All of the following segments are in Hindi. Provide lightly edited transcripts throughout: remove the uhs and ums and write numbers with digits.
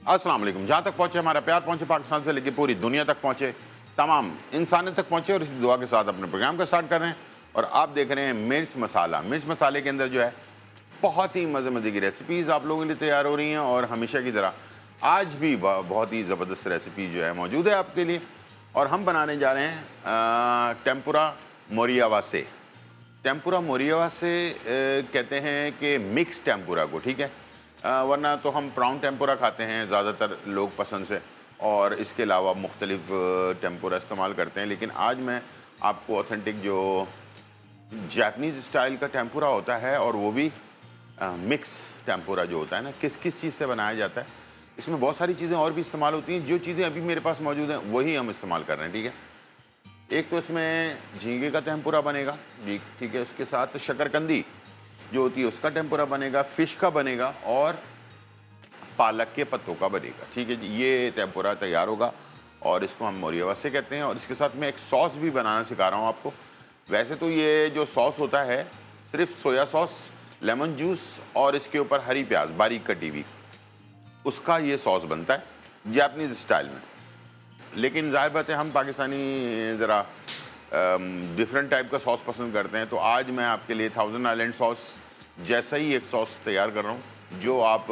अस्सलाम वालेकुम। जहाँ तक पहुँचे हमारा प्यार पहुँचे, पाकिस्तान से लेकर पूरी दुनिया तक पहुँचे, तमाम इंसानियत तक पहुँचे, और इसी दुआ के साथ अपने प्रोग्राम का स्टार्ट कर रहे हैं। और आप देख रहे हैं मिर्च मसाला। मिर्च मसाले के अंदर जो है बहुत ही मज़े मज़े की रेसिपीज़ आप लोगों के लिए तैयार हो रही हैं, और हमेशा की तरह आज भी बहुत ही ज़बरदस्त रेसिपी जो है मौजूद है आपके लिए। और हम बनाने जा रहे हैं टेम्पुरा मोरियावा से। टेम्पुरा मोरियावा से कहते हैं कि मिक्स टेम्पुरा को, ठीक है। वरना तो हम प्राउन टेम्पुरा खाते हैं ज़्यादातर लोग पसंद से, और इसके अलावा मुख्तलिफ टेम्पुरा इस्तेमाल करते हैं। लेकिन आज मैं आपको ऑथेंटिक जो जापानीज़ स्टाइल का टेम्पुरा होता है, और वो भी मिक्स टेम्पुरा जो होता है ना, किस किस चीज़ से बनाया जाता है, इसमें बहुत सारी चीज़ें और भी इस्तेमाल होती हैं। जो चीज़ें अभी मेरे पास मौजूद हैं वही हम इस्तेमाल कर रहे हैं, ठीक है। एक तो इसमें झींगे का टेम्पुरा बनेगा जी, ठीक है। उसके साथ शकरकंदी जो होती है उसका टेम्पुरा बनेगा, फ़िश का बनेगा, और पालक के पत्तों का बनेगा, ठीक है जी। ये टेम्पुरा तैयार होगा और इसको हम मोरियावा से कहते हैं। और इसके साथ मैं एक सॉस भी बनाना सिखा रहा हूँ आपको। वैसे तो ये जो सॉस होता है सिर्फ सोया सॉस, लेमन जूस और इसके ऊपर हरी प्याज बारीक कटी हुई, उसका ये सॉस बनता है जापानीज़ स्टाइल में। लेकिन ज़ाहिर बात है हम पाकिस्तानी ज़रा डिफरेंट टाइप का सॉस पसंद करते हैं। तो आज मैं आपके लिए थाउजेंड आइलैंड सॉस जैसा ही एक सॉस तैयार कर रहा हूँ, जो आप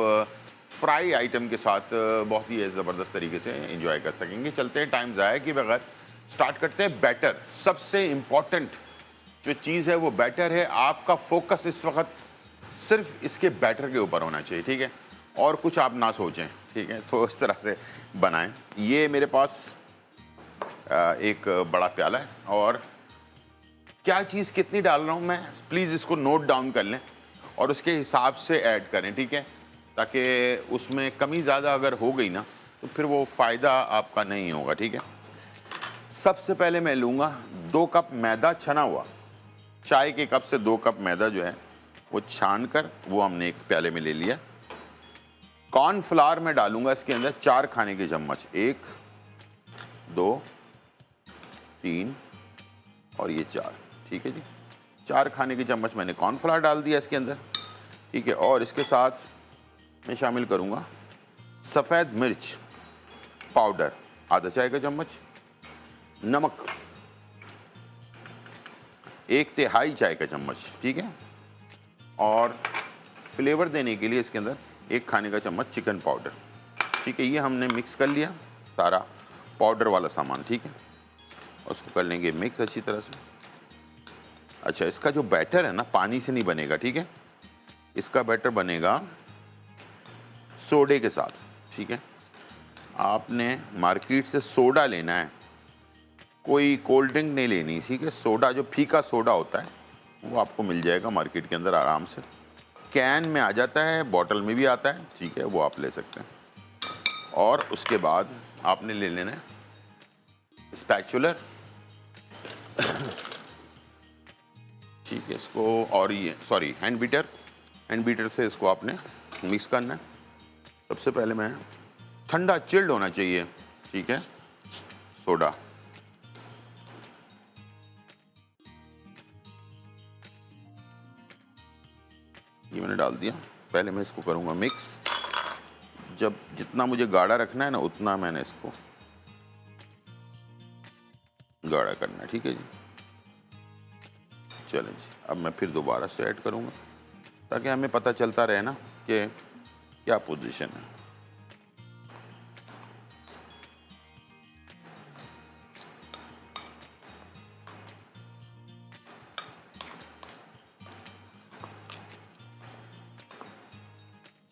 फ्राई आइटम के साथ बहुत ही ज़बरदस्त तरीके से एंजॉय कर सकेंगे। चलते हैं टाइम ज़ाया किए बगैर, स्टार्ट करते हैं। बैटर सबसे इम्पॉर्टेंट जो चीज़ है वो बैटर है। आपका फोकस इस वक्त सिर्फ इसके बैटर के ऊपर होना चाहिए, ठीक है, और कुछ आप ना सोचें, ठीक है। तो इस तरह से बनाएं। ये मेरे पास एक बड़ा प्याला है, और क्या चीज़ कितनी डाल रहा हूँ मैं, प्लीज़ इसको नोट डाउन कर लें और उसके हिसाब से ऐड करें, ठीक है, ताकि उसमें कमी ज़्यादा अगर हो गई ना तो फिर वो फ़ायदा आपका नहीं होगा, ठीक है। सबसे पहले मैं लूँगा 2 कप मैदा छना हुआ। चाय के कप से 2 कप मैदा जो है वो छान कर वो हमने एक प्याले में ले लिया। कॉर्नफ्लावर में डालूंगा इसके अंदर 4 खाने के चम्मच, 1 2 3 और ये 4, ठीक है जी। 4 खाने के चम्मच मैंने कॉर्नफ्लावर डाल दिया इसके अंदर, ठीक है। और इसके साथ मैं शामिल करूंगा सफ़ेद मिर्च पाउडर आधा चाय का चम्मच, नमक 1/3 चाय का चम्मच, ठीक है। और फ्लेवर देने के लिए इसके अंदर 1 खाने का चम्मच चिकन पाउडर, ठीक है। ये हमने मिक्स कर लिया सारा पाउडर वाला सामान, ठीक है। और उसको कर लेंगे मिक्स अच्छी तरह से। अच्छा, इसका जो बैटर है ना पानी से नहीं बनेगा, ठीक है। इसका बैटर बनेगा सोडे के साथ, ठीक है। आपने मार्केट से सोडा लेना है, कोई कोल्ड ड्रिंक नहीं लेनी, ठीक है। सोडा जो फीका सोडा होता है वो आपको मिल जाएगा मार्केट के अंदर आराम से। कैन में आ जाता है, बॉटल में भी आता है, ठीक है, वो आप ले सकते हैं। और उसके बाद आपने ले लेना है स्पैचुलर, ठीक है, इसको, और ये सॉरी हैंड बीटर से इसको आपने मिक्स करना है। सबसे पहले मैं ठंडा चिल्ड होना चाहिए, ठीक है, सोडा। ये मैंने डाल दिया। पहले मैं इसको करूँगा मिक्स। जब जितना मुझे गाढ़ा रखना है ना उतना मैंने इसको गाढ़ा करना है, ठीक है जी। चलें जी, अब मैं फिर दोबारा से ऐड करूँगा ताकि हमें पता चलता रहे ना कि क्या पोजीशन है।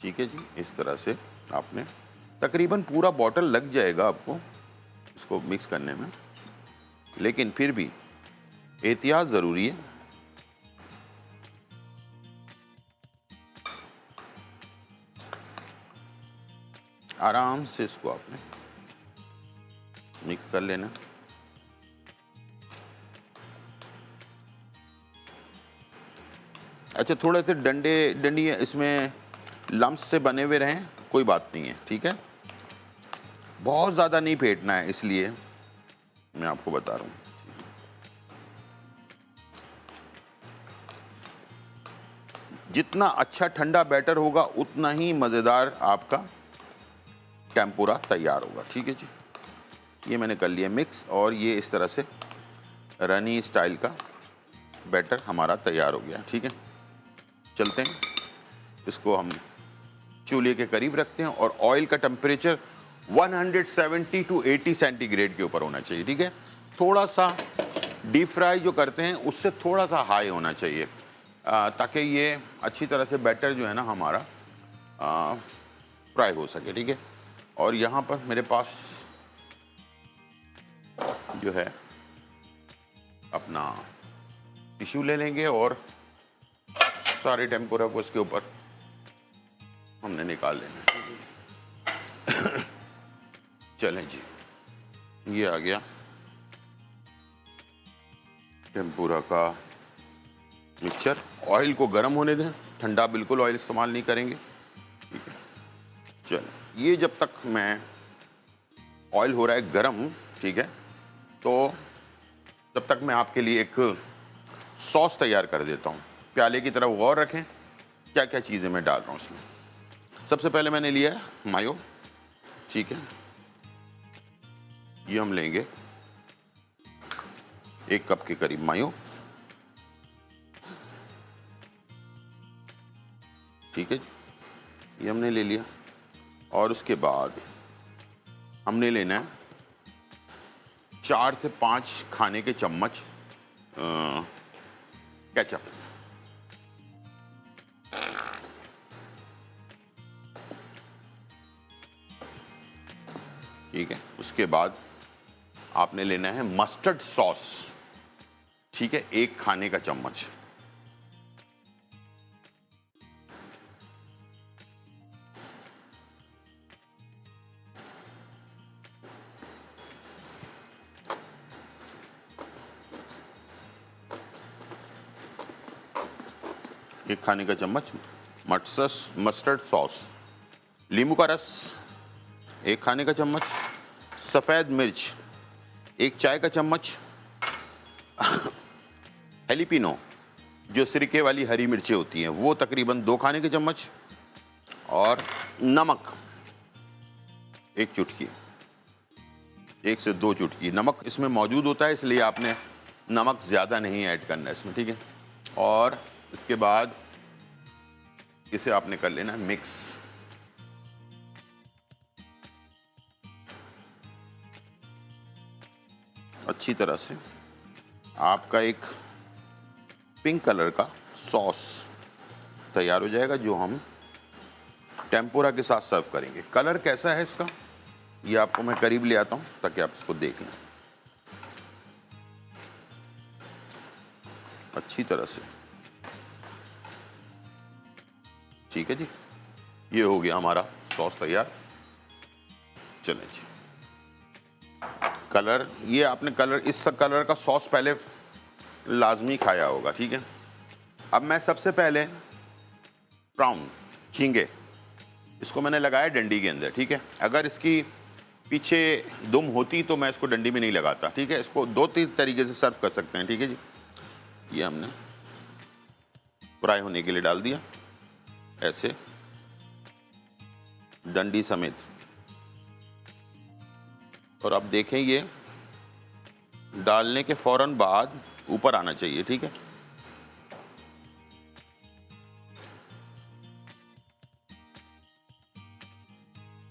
ठीक है जी, इस तरह से आपने तकरीबन पूरा बॉटल लग जाएगा आपको इसको मिक्स करने में, लेकिन फिर भी एहतियात ज़रूरी है। आराम से इसको आपने मिक्स कर लेना। अच्छा, थोड़े से डंडियाँ इसमें लम्स से बने हुए रहें, कोई बात नहीं है, ठीक है। बहुत ज़्यादा नहीं फेंटना है, इसलिए मैं आपको बता रहा हूँ। जितना अच्छा ठंडा बैटर होगा उतना ही मज़ेदार आपका टेम्पुरा तैयार होगा। ठीक है जी, ये मैंने कर लिया मिक्स और ये इस तरह से रनी स्टाइल का बैटर हमारा तैयार हो गया। ठीक है, चलते हैं, इसको हम चूल्हे के करीब रखते हैं और ऑयल का टेम्परेचर 170 टू 80 सेंटीग्रेड के ऊपर होना चाहिए। ठीक है, थोड़ा सा डीप फ्राई जो करते हैं उससे थोड़ा सा हाई होना चाहिए ताकि ये अच्छी तरह से बैटर जो है ना हमारा फ्राई हो सके। ठीक है, और यहाँ पर मेरे पास जो है अपना टिश्यू ले लेंगे और सारे टेम्पुरा को इसके ऊपर हमने निकाल लेना। चलें जी, ये आ गया टेम्पुरा का मिक्सचर। ऑयल को गर्म होने दें, ठंडा बिल्कुल ऑयल इस्तेमाल नहीं करेंगे। ठीक है, चलो ये जब तक मैं ऑयल हो रहा है गर्म, ठीक है, तो तब तक मैं आपके लिए एक सॉस तैयार कर देता हूँ। प्याले की तरफ गौर रखें क्या क्या चीज़ें मैं डाल रहा हूँ इसमें। सबसे पहले मैंने लिया है मायो। ठीक है, ये हम लेंगे 1 कप के करीब मायो। ठीक है, ये हमने ले लिया और उसके बाद हमने लेना है 4 से 5 खाने के चम्मच केचप। ठीक है, उसके बाद आपने लेना है मस्टर्ड सॉस। ठीक है, 1 खाने का चम्मच। एक खाने का चम्मच मस्टर्ड सॉस। नींबू का रस 1 खाने का चम्मच। सफ़ेद मिर्च 1 चाय का चम्मच। हेलिपिनो जो सिरके वाली हरी मिर्चें होती हैं वो तकरीबन 2 खाने के चम्मच। और नमक 1 चुटकी, 1 से 2 चुटकी नमक इसमें मौजूद होता है, इसलिए आपने नमक ज़्यादा नहीं ऐड करना है इसमें। ठीक है, और इसके बाद इसे आपने कर लेना है मिक्स। अच्छी तरह से आपका एक पिंक कलर का सॉस तैयार हो जाएगा जो हम टेम्पुरा के साथ सर्व करेंगे। कलर कैसा है इसका ये आपको मैं करीब ले आता हूं ताकि आप इसको देख लें अच्छी तरह से। ठीक है जी, ये हो गया हमारा सॉस तैयार। चलें जी, कलर ये आपने इस कलर का सॉस पहले लाजमी खाया होगा। ठीक है, अब मैं सबसे पहले प्राउन झींगे इसको मैंने लगाया डंडी के अंदर। ठीक है, अगर इसकी पीछे दुम होती तो मैं इसको डंडी में नहीं लगाता। ठीक है, इसको 2-3 तरीके से सर्व कर सकते हैं। ठीक है जी, ये हमने फ्राई होने के लिए डाल दिया ऐसे डंडी समेत। और अब देखें ये डालने के फौरन बाद ऊपर आना चाहिए। ठीक है,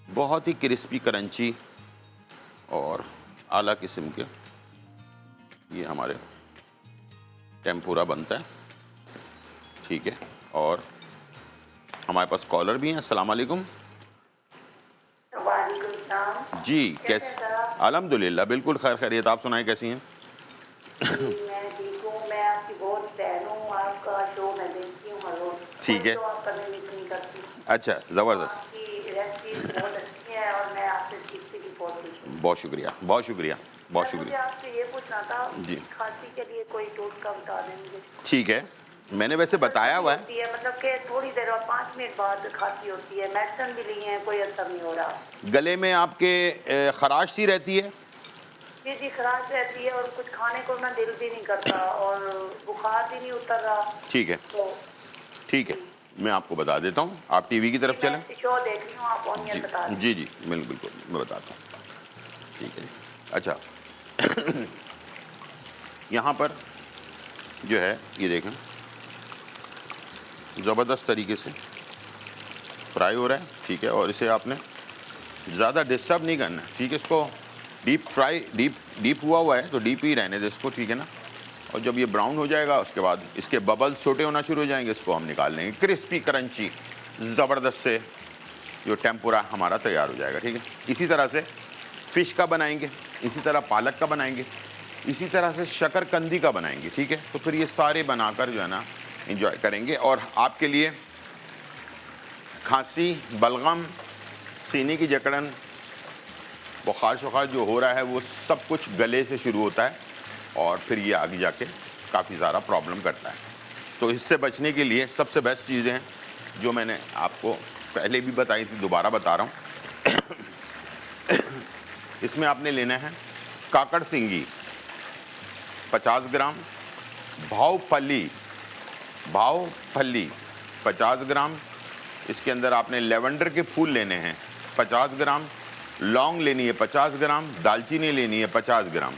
बहुत ही क्रिस्पी क्रंची और आला किस्म के ये हमारे टेम्पुरा बनता है। ठीक है, और हमारे पास कॉलर भी हैं। अस्सलाम वालेकुम जी, कैसे? अल्हम्दुलिल्लाह बिल्कुल खैर खैरियत। आप सुनाएं कैसी हैं? मैं ठीक हूँ, मैं आपकी बहुत फैन हूँ, आपका शो मैं देखती हूँ हर रोज। ठीक है, तो आपका मैं मिस नहीं करती। अच्छा ज़बरदस्त, आपकी रेसिपी बहुत अच्छी है और मैं आपसे सीखती भी बहुत हूँ। बहुत शुक्रिया, बहुत शुक्रिया, बहुत मुझे शुक्रिया आपसे ये पूछना था जी। खांसी के लिए कोई टोटका बता देंगे? ठीक है, मैंने वैसे बताया हुआ है। मतलब कि थोड़ी देर और 5 मिनट बाद खांसी होती है, मेडिसिन भी ली है, कोई असर नहीं हो रहा। गले में आपके खराश सी रहती है? जी जी, खराश रहती है और कुछ खाने को ना दिल भी नहीं करता और बुखार भी नहीं उतर रहा। ठीक है, तो ठीक है, मैं आपको बता देता हूँ, आप टीवी की तरफ चलें। शो देख रही हूँ, आप ऑनियन बता रहे हैं। जी जी बिल्कुल मैं बताता हूँ, ठीक है जी। अच्छा यहाँ पर जो है ये देखें ज़बरदस्त तरीके से फ्राई हो रहा है, ठीक है। और इसे आपने ज़्यादा डिस्टर्ब नहीं करना है, ठीक है। इसको डीप फ्राई डीप हुआ है तो डीप ही रहने दे इसको, ठीक है ना। और जब ये ब्राउन हो जाएगा उसके बाद इसके बबल्स छोटे होना शुरू हो जाएंगे, इसको हम निकाल लेंगे। क्रिस्पी क्रंची ज़बरदस्त से जो टेम्पुरा हमारा तैयार हो जाएगा, ठीक है। इसी तरह से फ़िश का बनाएंगे, इसी तरह पालक का बनाएंगे, इसी तरह से शकरकंदी का बनाएंगे, ठीक है। तो फिर ये सारे बनाकर जो है ना एंजॉय करेंगे। और आपके लिए खांसी, बलगम, सीने की जकड़न, बुखार शुखार जो हो रहा है वो सब कुछ गले से शुरू होता है और फिर ये आगे जाके काफ़ी ज़्यादा प्रॉब्लम करता है। तो इससे बचने के लिए सबसे बेस्ट चीज़ें हैं जो मैंने आपको पहले भी बताई थी, दोबारा बता रहा हूँ। इसमें आपने लेना है काकड़ सिंगी 50 ग्राम, भाव फली 50 ग्राम, इसके अंदर आपने लेवेंडर के फूल लेने हैं 50 ग्राम, लौंग लेनी है 50 ग्राम, दालचीनी लेनी है 50 ग्राम।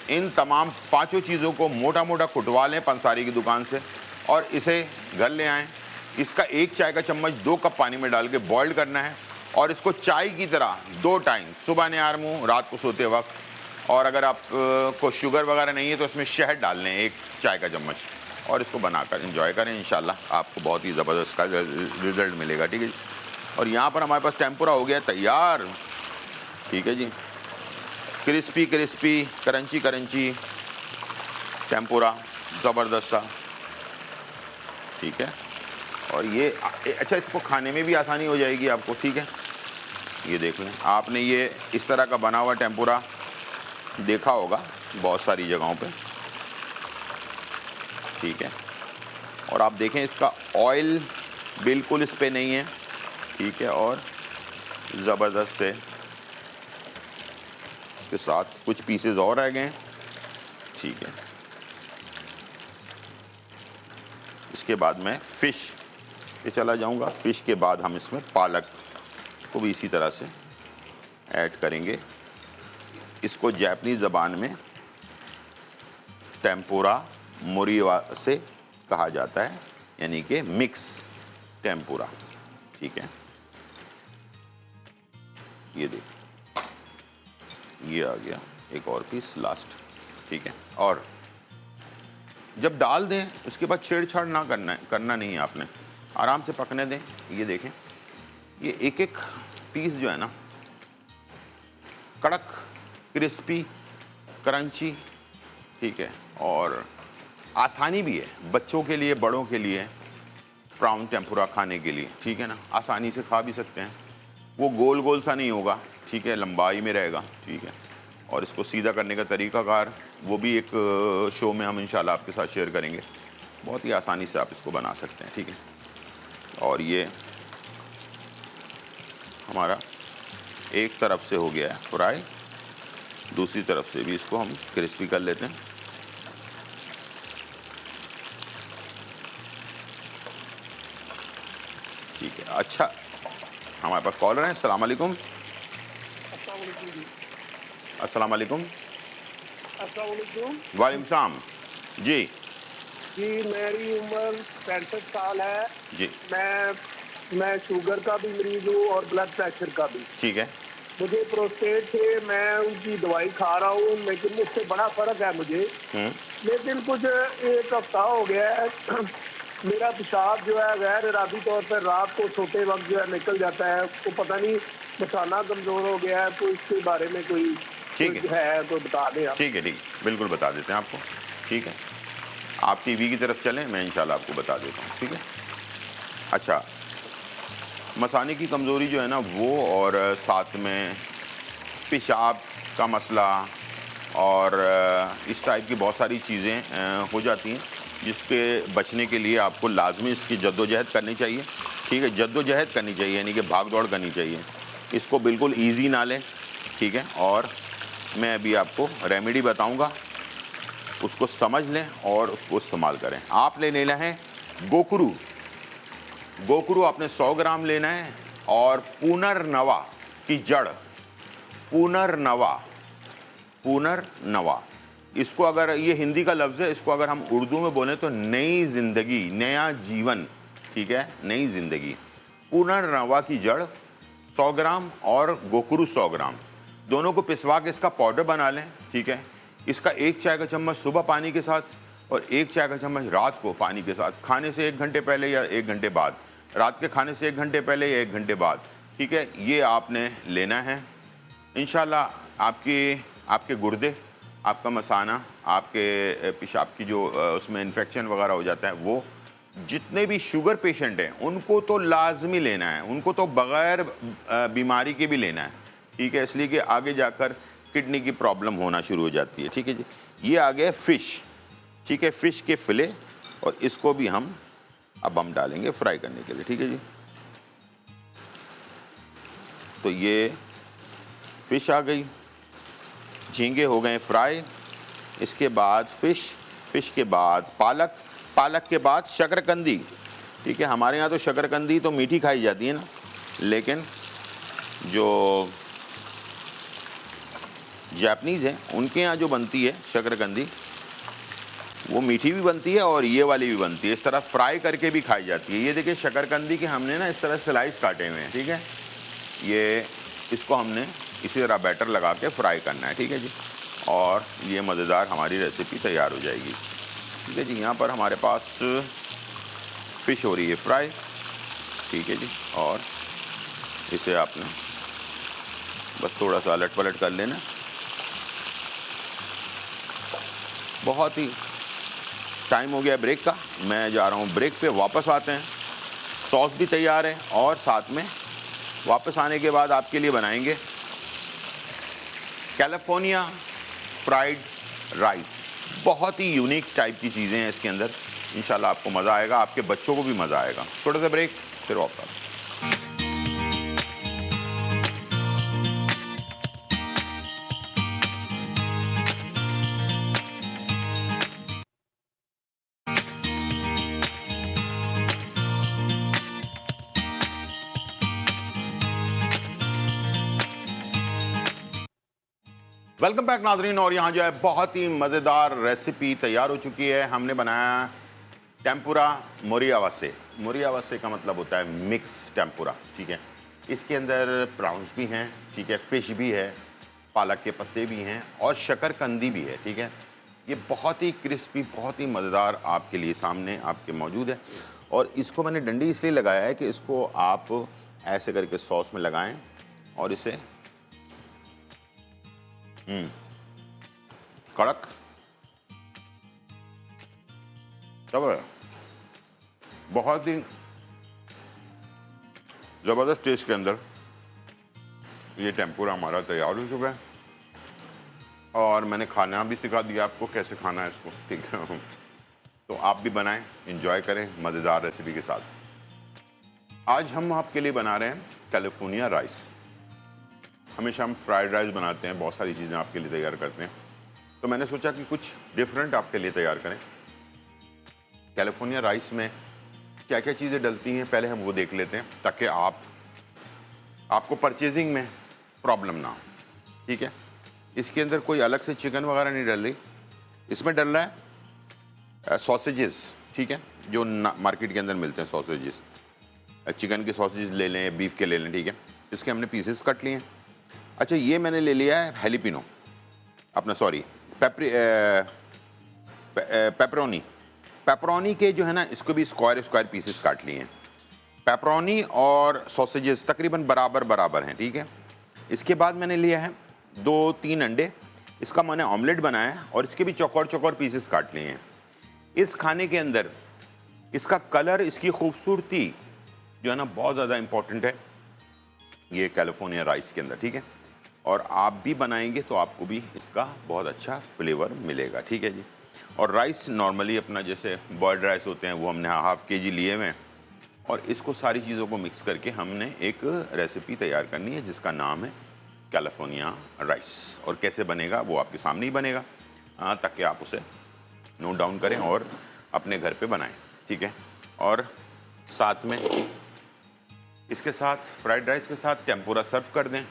इन तमाम पांचों चीज़ों को मोटा मोटा कुटवा लें पंसारी की दुकान से और इसे घर ले आएँ। इसका 1 चाय का चम्मच 2 कप पानी में डाल के बॉइल्ड करना है और इसको चाय की तरह 2 टाइम, सुबह निहार मुँह, रात को सोते वक्त। और अगर आप को शुगर वगैरह नहीं है तो इसमें शहद डाल लें 1 चाय का चम्मच और इसको बनाकर एंजॉय करें। इंशाल्लाह आपको बहुत ही ज़बरदस्त का रिजल्ट मिलेगा, ठीक है जी। और यहाँ पर हमारे पास टेम्पुरा हो गया तैयार, ठीक है जी। क्रिस्पी क्रंची टेम्पुरा ज़बरदस्त सा, ठीक है। और ये अच्छा, इसको खाने में भी आसानी हो जाएगी आपको, ठीक है। ये देख लें, आपने ये इस तरह का बना हुआ टेम्पुरा देखा होगा बहुत सारी जगहों पे, ठीक है। और आप देखें इसका ऑयल बिल्कुल इस पे नहीं है, ठीक है। और ज़बरदस्त से इसके साथ कुछ पीसेस और रह गए, ठीक है। इसके बाद मैं फ़िश पे चला जाऊंगा। फ़िश के बाद हम इसमें पालक को भी इसी तरह से ऐड करेंगे। इसको जापानीज़ ज़बान में टेम्पुरा मोरिवा से कहा जाता है, यानी कि मिक्स टेम्पुरा, ठीक है। ये देखिए, ये आ गया एक और पीस लास्ट, ठीक है। और जब डाल दें उसके बाद छेड़छाड़ ना करना नहीं है आपने, आराम से पकने दें। ये देखें, ये एक एक पीस जो है ना कड़क, क्रिस्पी, क्रंची, ठीक है। और आसानी भी है बच्चों के लिए, बड़ों के लिए प्राउन टेम्पुरा खाने के लिए, ठीक है ना। आसानी से खा भी सकते हैं। वो गोल गोल सा नहीं होगा, ठीक है, लंबाई में रहेगा, ठीक है। और इसको सीधा करने का तरीकाकार वो भी एक शो में हम इंशाल्लाह आपके साथ शेयर करेंगे। बहुत ही आसानी से आप इसको बना सकते हैं, ठीक है। और ये हमारा एक तरफ से हो गया है फ्राई, दूसरी तरफ से भी इसको हम क्रिस्पी कर लेते हैं। ठीक है। अच्छा, हमारे पास कॉलर हैं। अस्सलाम वालेकुम। अस्सलाम वालेकुम। वालेकुम सलाम। जी जी, मेरी उम्र 65 साल है जी, मैं शुगर का भी मरीज हूँ और ब्लड प्रेशर का भी। ठीक है। मुझे प्रोस्टेट से मैं उनकी दवाई खा रहा हूँ, लेकिन उससे बड़ा फर्क है मुझे। लेकिन कुछ 1 हफ्ता हो गया है मेरा पेशाब जो है गैर इरादी तौर पर रात को सोते वक्त जो है निकल जाता है। तो पता नहीं मसाना कमजोर हो गया है, तो इसके बारे में कोई ठीक है तो बता दें आप। ठीक है, बिल्कुल बता देते हैं आपको, ठीक है। आप टीवी की तरफ चलें, मैं इंशाल्लाह आपको बता देता हूँ, ठीक है। अच्छा, मसाने की कमज़ोरी जो है ना वो, और साथ में पेशाब का मसला और इस टाइप की बहुत सारी चीज़ें हो जाती हैं, जिसके बचने के लिए आपको लाजमी इसकी जद्दोजहद करनी चाहिए, ठीक है। जद्दोजहद करनी चाहिए, यानी कि भाग दौड़ करनी चाहिए। इसको बिल्कुल ईजी ना लें, ठीक है। और मैं अभी आपको रेमेडी बताऊंगा, उसको समझ लें और उसको इस्तेमाल करें। आपने लेना है गोकरू, गोकुरु आपने 100 ग्राम लेना है और पुनर्नवा की जड़, पुनर्नवा, इसको अगर ये हिंदी का लफ्ज़ है, इसको अगर हम उर्दू में बोलें तो नई जिंदगी, नया जीवन, ठीक है, नई जिंदगी। पुनर्नवा की जड़ 100 ग्राम और गोकुरु 100 ग्राम, दोनों को पिसवा के इसका पाउडर बना लें, ठीक है। इसका 1 चाय का चम्मच सुबह पानी के साथ और 1 चाय का चम्मच रात को पानी के साथ, खाने से 1 घंटे पहले या 1 घंटे बाद, रात के खाने से 1 घंटे पहले या 1 घंटे बाद, ठीक है, ये आपने लेना है। इंशाल्लाह आपके गुर्दे, आपका मसाना, आपके पेशाब की जो उसमें इन्फेक्शन वगैरह हो जाता है, वो जितने भी शुगर पेशेंट हैं उनको तो लाजमी लेना है, उनको तो बग़ैर बीमारी के भी लेना है, ठीक है, इसलिए कि आगे जाकर किडनी की प्रॉब्लम होना शुरू हो जाती है, ठीक है जी। ये आ गया फ़िश, ठीक है, फ़िश के फिले, और इसको भी हम डालेंगे फ्राई करने के लिए, ठीक है जी। तो ये फ़िश आ गई, झींगे हो गए फ्राई, इसके बाद फ़िश के बाद पालक के बाद शकरकंदी, ठीक है। हमारे यहाँ तो शकरकंदी तो मीठी खाई जाती है ना, लेकिन जो जापानीज़ हैं उनके यहाँ जो बनती है शकरकंदी, वो मीठी भी बनती है और ये वाली भी बनती है, इस तरह फ्राई करके भी खाई जाती है। ये देखिए शकरकंदी के हमने ना इस तरह स्लाइस काटे हुए हैं, ठीक है, ये इसको हमने इसी तरह बैटर लगा के फ्राई करना है, ठीक है जी, और ये मज़ेदार हमारी रेसिपी तैयार हो जाएगी, ठीक है जी। यहाँ पर हमारे पास फ़िश हो रही है फ्राई, ठीक है जी, और इसे आपने बस थोड़ा सा अलट पलट कर लेना। बहुत ही टाइम हो गया ब्रेक का, मैं जा रहा हूँ ब्रेक पे, वापस आते हैं, सॉस भी तैयार है और साथ में वापस आने के बाद आपके लिए बनाएंगे कैलिफोर्निया फ्राइड राइस। बहुत ही यूनिक टाइप की चीज़ें हैं इसके अंदर, इंशाल्लाह आपको मज़ा आएगा, आपके बच्चों को भी मज़ा आएगा। छोटा सा ब्रेक, फिर वापस। वेलकम बैक नाज़रीन, और यहाँ जो है बहुत ही मज़ेदार रेसिपी तैयार हो चुकी है। हमने बनाया टेम्पुरा मोरियावासे। मोरियावासे का मतलब होता है मिक्स टेम्पुरा, ठीक है। इसके अंदर प्राउंस भी हैं, ठीक है, फ़िश भी है, पालक के पत्ते भी हैं और शकरकंदी भी है, ठीक है। ये बहुत ही क्रिस्पी, बहुत ही मज़ेदार आपके लिए सामने आपके मौजूद है। और इसको मैंने डंडी इसलिए लगाया है कि इसको आप ऐसे करके सॉस में लगाएं और इसे कड़क, तब बहुत ही ज़बरदस्त टेस्ट के अंदर ये टेम्पुरा हमारा तैयार हो चुका है। और मैंने खाना भी सिखा दिया आपको कैसे खाना है इसको, ठीक है। तो आप भी बनाएं, एंजॉय करें मज़ेदार रेसिपी के साथ। आज हम आपके लिए बना रहे हैं कैलिफोर्निया राइस। हमेशा हम फ्राइड राइस बनाते हैं, बहुत सारी चीज़ें आपके लिए तैयार करते हैं, तो मैंने सोचा कि कुछ डिफरेंट आपके लिए तैयार करें। कैलिफोर्निया राइस में क्या क्या चीज़ें डलती हैं पहले हम वो देख लेते हैं, ताकि आपको परचेजिंग में प्रॉब्लम ना हो, ठीक है। इसके अंदर कोई अलग से चिकन वगैरह नहीं डल रही, इसमें डल रहा है सॉसेजेस, ठीक है, जो मार्केट के अंदर मिलते हैं सॉसेजेस। चिकन के सॉसेजेस ले लें, बीफ के ले लें, ठीक है। इसके हमने पीसेस कट लिए हैं। अच्छा, ये मैंने ले लिया है हेलिपिनो, अपना सॉरी पेपरोनी के जो है ना, इसको भी स्क्वायर पीसेस काट लिए हैं। पेपरोनी और सॉसेजेस तकरीबन बराबर हैं, ठीक है। इसके बाद मैंने लिया है 2-3 अंडे, इसका मैंने ऑमलेट बनाया है और इसके भी चौकोर पीसेस काट लिए हैं। इस खाने के अंदर इसका कलर, इसकी खूबसूरती जो है ना बहुत ज़्यादा इम्पॉर्टेंट है ये कैलिफोर्निया राइस के अंदर, ठीक है। और आप भी बनाएंगे तो आपको भी इसका बहुत अच्छा फ्लेवर मिलेगा, ठीक है जी। और राइस नॉर्मली अपना जैसे बॉयल्ड राइस होते हैं वो हमने ½ kg लिए हुए हैं, और इसको सारी चीज़ों को मिक्स करके हमने एक रेसिपी तैयार करनी है जिसका नाम है कैलिफोर्निया राइस। और कैसे बनेगा वो आपके सामने ही बनेगा, ताकि आप उसे नोट डाउन करें और अपने घर पे बनाएं, ठीक है। और साथ में इसके साथ फ्राइड राइस के साथ टेम्पुरा सर्व कर दें।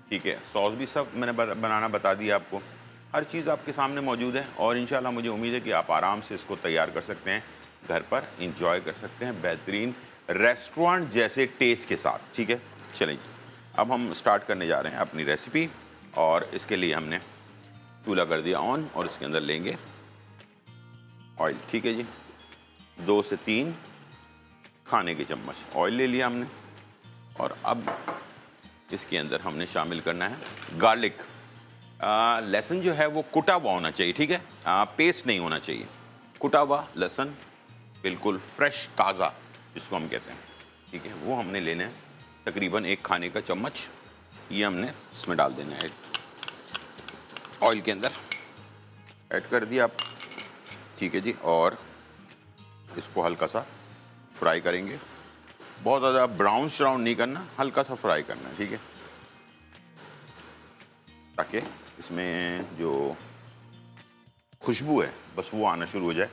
ठीक है, सॉस भी सब मैंने बनाना बता दिया आपको। हर चीज़ आपके सामने मौजूद है और इंशाल्लाह मुझे उम्मीद है कि आप आराम से इसको तैयार कर सकते हैं, घर पर इंजॉय कर सकते हैं बेहतरीन रेस्टोरेंट जैसे टेस्ट के साथ। ठीक है, चलिए अब हम स्टार्ट करने जा रहे हैं अपनी रेसिपी और इसके लिए हमने चूल्हा कर दिया ऑन और इसके अंदर लेंगे ऑयल। ठीक है जी, 2 से 3 खाने के चम्मच ऑयल ले लिया हमने और अब इसके अंदर हमने शामिल करना है गार्लिक। लहसुन जो है वो कुटा हुआ होना चाहिए। ठीक है, पेस्ट नहीं होना चाहिए, कुटा हुआ लहसुन बिल्कुल फ्रेश ताज़ा जिसको हम कहते हैं। ठीक है, वो हमने लेना है तकरीबन 1 खाने का चम्मच। ये हमने इसमें डाल देना है ऑयल के अंदर, ऐड कर दिया आप। ठीक है जी, और इसको हल्का सा फ्राई करेंगे, बहुत ज़्यादा ब्राउन श्राउन नहीं करना, हल्का सा फ्राई करना है। ठीक है, ताकि इसमें जो खुशबू है बस वो आना शुरू हो जाए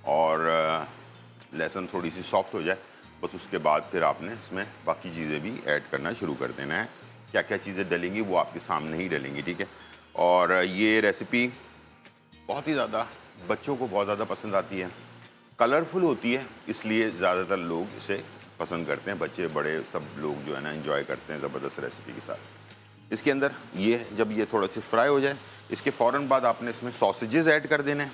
और लहसुन थोड़ी सी सॉफ्ट हो जाए, बस उसके बाद फिर आपने इसमें बाकी चीज़ें भी ऐड करना शुरू कर देना है। क्या क्या चीज़ें डलेंगी वो आपके सामने ही डलेंगी। ठीक है, और ये रेसिपी बहुत ही ज़्यादा बच्चों को बहुत ज़्यादा पसंद आती है, कलरफुल होती है, इसलिए ज़्यादातर लोग इसे पसंद करते हैं, बच्चे बड़े सब लोग जो है ना एंजॉय करते हैं ज़बरदस्त रेसिपी के साथ। इसके अंदर ये जब ये थोड़ा सा फ्राई हो जाए, इसके फ़ौरन बाद आपने इसमें सॉसेजेस ऐड कर देने हैं।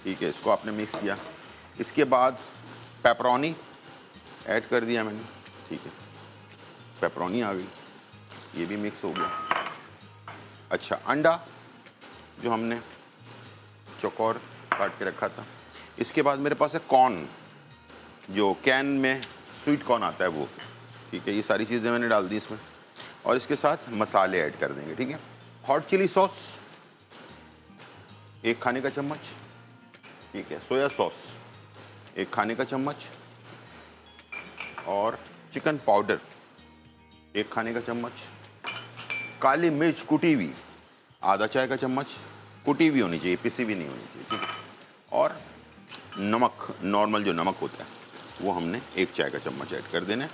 ठीक है, इसको आपने मिक्स किया, इसके बाद पेपरोनी ऐड कर दिया मैंने। ठीक है, पेपरोनी आ गई, ये भी मिक्स हो गया। अच्छा, अंडा जो हमने चौकोर काट के रखा था, इसके बाद मेरे पास है कॉर्न, जो कैन में स्वीट कॉर्न आता है वो। ठीक है, ये सारी चीज़ें मैंने डाल दी इसमें और इसके साथ मसाले ऐड कर देंगे। ठीक है, हॉट चिली सॉस 1 खाने का चम्मच। ठीक है, सोया सॉस 1 खाने का चम्मच और चिकन पाउडर 1 खाने का चम्मच, काली मिर्च कुटी हुई आधा चाय का चम्मच, कुटी हुई होनी चाहिए, पिसी भी नहीं होनी चाहिए। ठीक है, और नमक, नॉर्मल जो नमक होता है वो हमने 1 चाय का चम्मच ऐड कर देना है।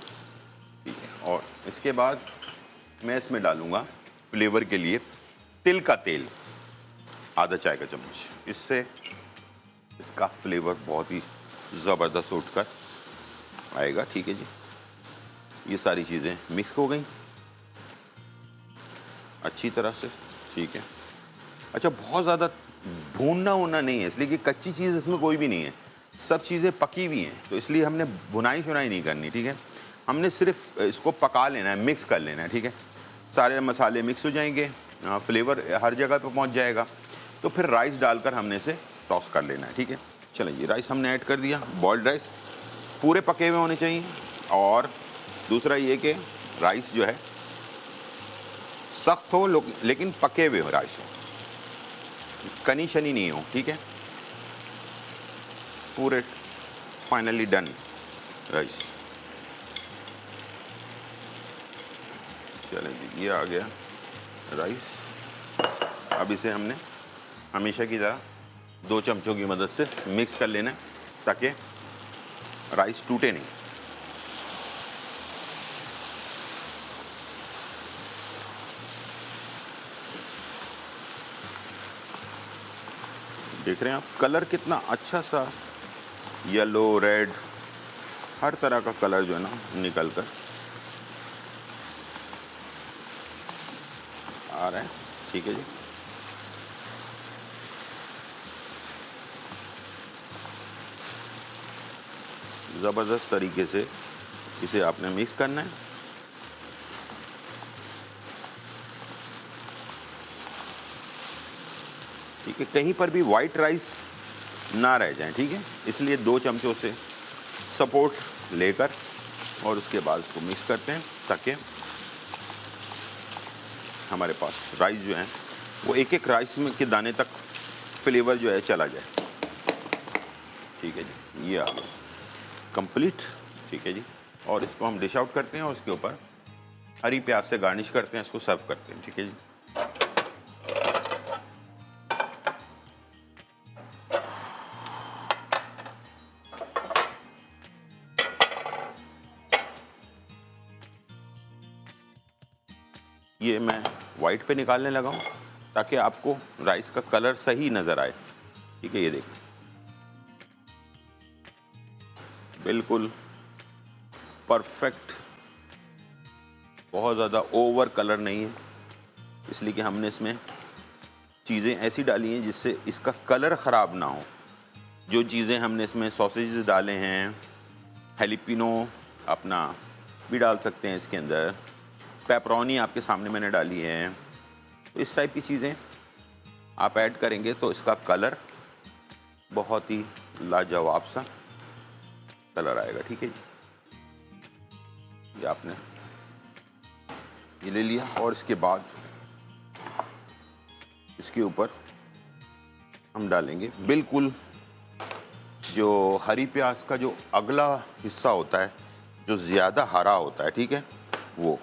ठीक है, और इसके बाद मैं इसमें डालूँगा फ्लेवर के लिए तिल का तेल आधा चाय का चम्मच, इससे इसका फ्लेवर बहुत ही ज़बरदस्त उठकर आएगा। ठीक है जी, ये सारी चीज़ें मिक्स हो गई अच्छी तरह से। ठीक है, अच्छा, बहुत ज़्यादा भूनना होना नहीं है, इसलिए कि कच्ची चीज़ इसमें कोई भी नहीं है, सब चीज़ें पकी हुई हैं, तो इसलिए हमने भुनाई शुनाई नहीं करनी। ठीक है, हमने सिर्फ इसको पका लेना है, मिक्स कर लेना है। ठीक है, सारे मसाले मिक्स हो जाएंगे, फ्लेवर हर जगह पे पहुंच जाएगा, तो फिर राइस डालकर हमने इसे टॉस कर लेना है। ठीक है, चलिए ये राइस हमने ऐड कर दिया। बॉइल्ड राइस पूरे पके हुए होने चाहिए, और दूसरा ये कि राइस जो है सख्त हो लेकिन पके हुए हो, राइस कनी शनी नहीं हो। ठीक है, पूरे फाइनली डन राइस। चलें जी, ये आ गया राइस। अब इसे हमने हमेशा की तरह 2 चमचों की मदद से मिक्स कर लेना है ताकि राइस टूटे नहीं। देख रहे हैं आप कलर कितना अच्छा सा, येलो रेड हर तरह का कलर जो है ना निकल कर आ रहा है। ठीक है जी, ज़बरदस्त तरीके से इसे आपने मिक्स करना है। ठीक है, कहीं पर भी वाइट राइस ना रह जाए। ठीक है, इसलिए 2 चमचों से सपोर्ट लेकर और उसके बाद इसको मिक्स करते हैं ताकि हमारे पास राइस जो है वो एक एक राइस में के दाने तक फ्लेवर जो है चला जाए। ठीक है जी, ये आ गया कंप्लीट। ठीक है जी, और इसको हम डिश आउट करते हैं और उसके ऊपर हरी प्याज से गार्निश करते हैं, इसको सर्व करते हैं। ठीक है जी, ये मैं वाइट पे निकालने लगा हूँ ताकि आपको राइस का कलर सही नज़र आए। ठीक है, ये देखिए बिल्कुल परफेक्ट, बहुत ज़्यादा ओवर कलर नहीं है, इसलिए कि हमने इसमें चीज़ें ऐसी डाली हैं जिससे इसका कलर ख़राब ना हो। जो चीज़ें हमने इसमें सॉसेजेस डाले हैं, हेलिपिनो अपना भी डाल सकते हैं इसके अंदर, पेपरोनी आपके सामने मैंने डाली है, तो इस टाइप की चीज़ें आप ऐड करेंगे तो इसका कलर बहुत ही लाजवाब सा कलर आएगा। ठीक है जी, ये आपने ये ले लिया और इसके बाद इसके ऊपर हम डालेंगे बिल्कुल जो हरी प्याज का जो अगला हिस्सा होता है जो ज़्यादा हरा होता है, ठीक है, वो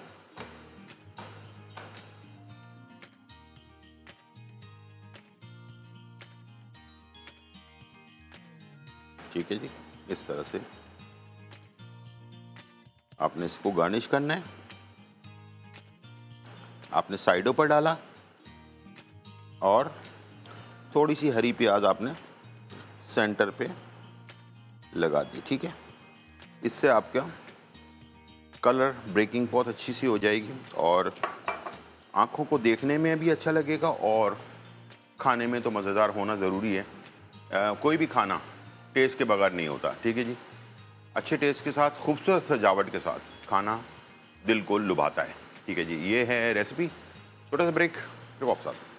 ठीक है जी। इस तरह से आपने इसको गार्निश करना है। आपने साइडों पर डाला और थोड़ी सी हरी प्याज आपने सेंटर पे लगा दी। ठीक है, इससे आपका कलर ब्रेकिंग बहुत अच्छी सी हो जाएगी और आँखों को देखने में भी अच्छा लगेगा और खाने में तो मज़ेदार होना ज़रूरी है। कोई भी खाना टेस्ट के बगैर नहीं होता। ठीक है जी, अच्छे टेस्ट के साथ, खूबसूरत सजावट के साथ खाना दिल को लुभाता है। ठीक है जी, ये है रेसिपी। छोटा सा ब्रेक, फिर वापस आते हैं।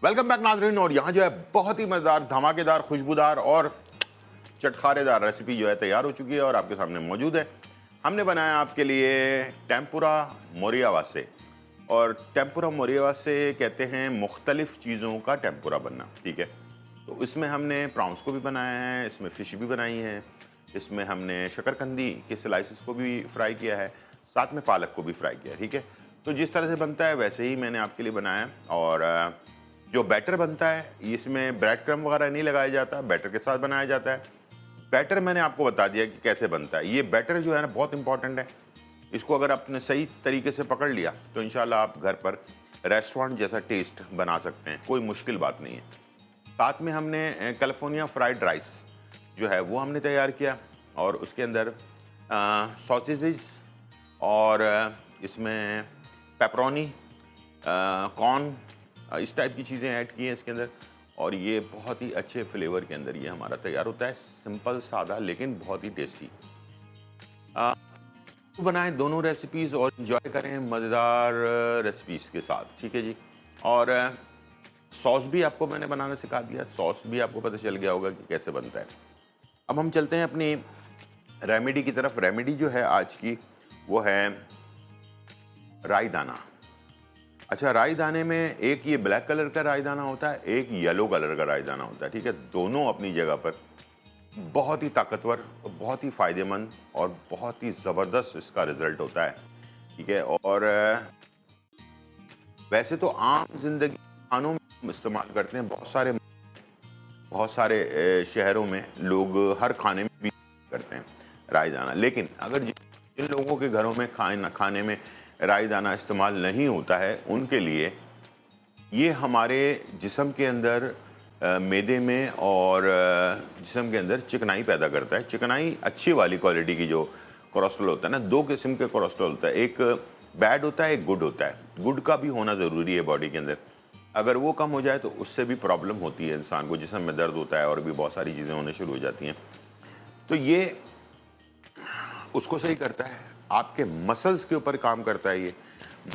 वेलकम बैक नाज़रीन। और यहाँ जो है बहुत ही मज़ेदार, धमाकेदार, खुशबूदार और चटखारेदार रेसिपी जो है तैयार हो चुकी है और आपके सामने मौजूद है। हमने बनाया आपके लिए टेम्पुरा मोरियावा से, और टेम्पुरा मोरियावा से कहते हैं मुख्तलिफ चीज़ों का टेम्पुरा बनना। ठीक है, तो इसमें हमने प्रॉन्स को भी बनाया है, इसमें फ़िश भी बनाई है, इसमें हमने शकरकंदी के स्लाइसेस को भी फ्राई किया है, साथ में पालक को भी फ्राई किया है। ठीक है, तो जिस तरह से बनता है वैसे ही मैंने आपके लिए बनाया। और जो बैटर बनता है इसमें ब्रेड क्रम वगैरह नहीं लगाया जाता, बैटर के साथ बनाया जाता है। बैटर मैंने आपको बता दिया कि कैसे बनता है। ये बैटर जो है ना बहुत इंपॉर्टेंट है, इसको अगर आपने सही तरीके से पकड़ लिया तो इंशाल्लाह आप घर पर रेस्टोरेंट जैसा टेस्ट बना सकते हैं, कोई मुश्किल बात नहीं है। साथ में हमने कैलिफोर्निया फ्राइड राइस जो है वो हमने तैयार किया और उसके अंदर सॉसेजेस और इसमें पेपरोनी, कॉर्न, इस टाइप की चीज़ें ऐड की हैं इसके अंदर, और ये बहुत ही अच्छे फ्लेवर के अंदर ये हमारा तैयार होता है। सिंपल सादा लेकिन बहुत ही टेस्टी। बनाएं दोनों रेसिपीज़ और इन्जॉय करें मज़ेदार रेसिपीज़ के साथ। ठीक है जी, और सॉस भी आपको मैंने बनाना सिखा दिया, सॉस भी आपको पता चल गया होगा कि कैसे बनता है। अब हम चलते हैं अपनी रेमेडी की तरफ। रेमेडी जो है आज की वो है राई दाना। अच्छा, राई दाने में एक ये ब्लैक कलर का राई दाना होता है, एक येलो कलर का राई दाना होता है। ठीक है, दोनों अपनी जगह पर बहुत ही ताकतवर, बहुत ही फ़ायदेमंद और बहुत ही ज़बरदस्त इसका रिज़ल्ट होता है। ठीक है, और वैसे तो आम जिंदगी खानों में हम इस्तेमाल करते हैं, बहुत सारे शहरों में लोग हर खाने में भी करते हैं राई दाना। लेकिन अगर जिन लोगों के घरों में खाने में राई दाना इस्तेमाल नहीं होता है, उनके लिए ये हमारे जिस्म के अंदर मैदे में और जिस्म के अंदर चिकनाई पैदा करता है। चिकनाई अच्छी वाली क्वालिटी की जो कोलेस्ट्रॉल होता है ना, दो किस्म के कोलेस्ट्रॉल होता है, एक बैड होता है, एक गुड होता है। गुड का भी होना ज़रूरी है बॉडी के अंदर, अगर वो कम हो जाए तो उससे भी प्रॉब्लम होती है इंसान को, जिस्म में दर्द होता है और भी बहुत सारी चीज़ें होने शुरू हो जाती हैं। तो ये उसको सही करता है, आपके मसल्स के ऊपर काम करता है, ये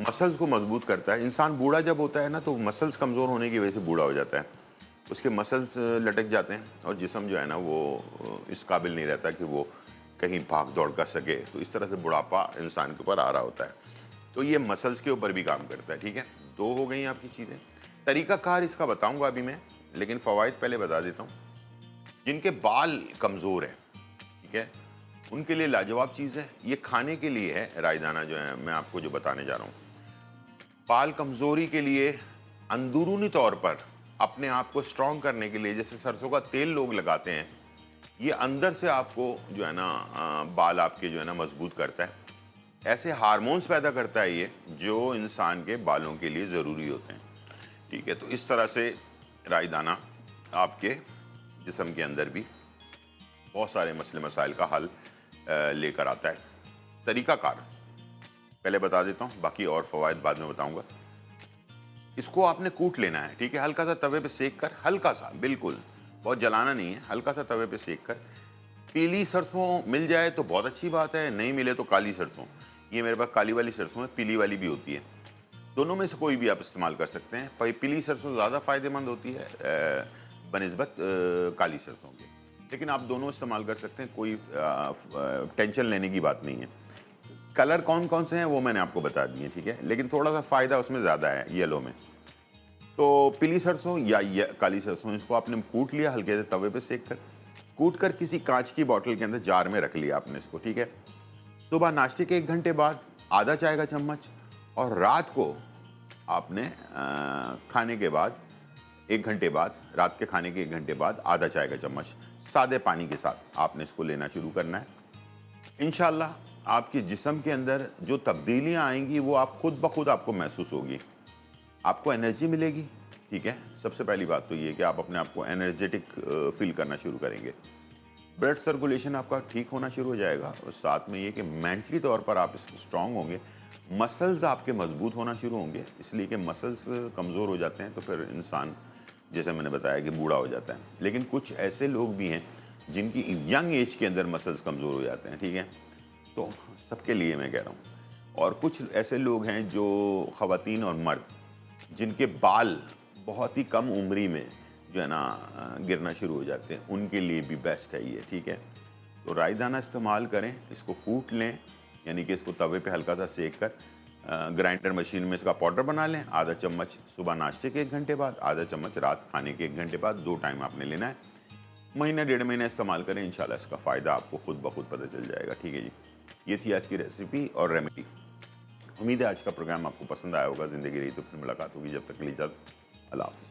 मसल्स को मजबूत करता है। इंसान बूढ़ा जब होता है ना तो मसल्स कमज़ोर होने की वजह से बूढ़ा हो जाता है, उसके मसल्स लटक जाते हैं और जिस्म जो है ना वो इस काबिल नहीं रहता कि वो कहीं भाग दौड़ कर सके। तो इस तरह से बुढ़ापा इंसान के ऊपर आ रहा होता है, तो ये मसल्स के ऊपर भी काम करता है। ठीक है, दो हो गई आपकी चीज़ें। तरीक़ाकार इसका बताऊंगा अभी मैं, लेकिन फ़वाइद पहले बता देता हूँ। जिनके बाल कमज़ोर हैं, ठीक है, उनके लिए लाजवाब चीज़ है। ये खाने के लिए है रायदाना जो है, मैं आपको जो बताने जा रहा हूँ। बाल कमज़ोरी के लिए, अंदरूनी तौर पर अपने आप को स्ट्रॉन्ग करने के लिए, जैसे सरसों का तेल लोग लगाते हैं, ये अंदर से आपको जो है ना बाल आपके जो है ना मजबूत करता है। ऐसे हार्मोन्स पैदा करता है ये जो इंसान के बालों के लिए ज़रूरी होते हैं। ठीक है, तो इस तरह से रायदाना आपके जिस्म के अंदर भी बहुत सारे मसले मसाइल का हल लेकर आता है। तरीक़ाकार पहले बता देता हूँ, बाकी और फ़वाइद बाद में बताऊँगा। इसको आपने कूट लेना है, ठीक है, हल्का सा तवे पे सेक कर, हल्का सा, बिल्कुल बहुत जलाना नहीं है, हल्का सा तवे पे सेक कर। पीली सरसों मिल जाए तो बहुत अच्छी बात है, नहीं मिले तो काली सरसों। ये मेरे पास काली वाली सरसों है, पीली वाली भी होती है, दोनों में से कोई भी आप इस्तेमाल कर सकते हैं। पीली सरसों ज़्यादा फ़ायदेमंद होती है बनिस्बत काली सरसों के, लेकिन आप दोनों इस्तेमाल कर सकते हैं, कोई टेंशन लेने की बात नहीं है। कलर कौन कौन से हैं वो मैंने आपको बता दिए, ठीक है, लेकिन थोड़ा सा फ़ायदा उसमें ज़्यादा है येलो में। तो पीली सरसों या काली सरसों, इसको आपने कूट लिया हल्के से तवे पे सेक कर, कूट कर किसी कांच की बोतल के अंदर जार में रख लिया आपने इसको, ठीक है। सुबह नाश्ते के 1 घंटे बाद आधा चाय का चम्मच, और रात को आपने खाने के बाद 1 घंटे बाद, रात के खाने के 1 घंटे बाद आधा चाय का चम्मच सादे पानी के साथ आपने इसको लेना शुरू करना है। इंशाल्लाह आपके जिस्म के अंदर जो तब्दीलियां आएंगी वो आप खुद ब खुद आपको महसूस होगी, आपको एनर्जी मिलेगी, ठीक है। सबसे पहली बात तो ये कि आप अपने आप को एनर्जेटिक फील करना शुरू करेंगे, ब्लड सर्कुलेशन आपका ठीक होना शुरू हो जाएगा, और साथ में ये कि मेंटली तौर पर आप स्ट्रांग होंगे, मसल्स आपके मजबूत होना शुरू होंगे, इसलिए कि मसल्स कमज़ोर हो जाते हैं तो फिर इंसान, जैसे मैंने बताया, कि बूढ़ा हो जाता है। लेकिन कुछ ऐसे लोग भी हैं जिनकी यंग एज के अंदर मसल्स कमज़ोर हो जाते हैं, ठीक है, तो सबके लिए मैं कह रहा हूँ। और कुछ ऐसे लोग हैं जो ख़वातीन और मर्द जिनके बाल बहुत ही कम उम्री में जो है ना गिरना शुरू हो जाते हैं, उनके लिए भी बेस्ट है ये, ठीक है। तो रायदाना इस्तेमाल करें, इसको कूट लें, यानी कि इसको तवे पे हल्का सा सेक कर ग्राइंडर मशीन में इसका पाउडर बना लें। आधा चम्मच सुबह नाश्ते के 1 घंटे बाद, आधा चम्मच रात खाने के 1 घंटे बाद, 2 टाइम आपने लेना है। महीना 1.5 महीना इस्तेमाल करें, इंशाल्लाह इसका फ़ायदा आपको खुद ब खुद पता चल जाएगा, ठीक है जी। ये थी आज की रेसिपी और रेमेडी। उम्मीद है आज का प्रोग्राम आपको पसंद आया होगा। ज़िंदगी रही तो फिर मुलाकात होगी, जब तक के लिए इजाज़त, अल्लाह हाफ़िज़।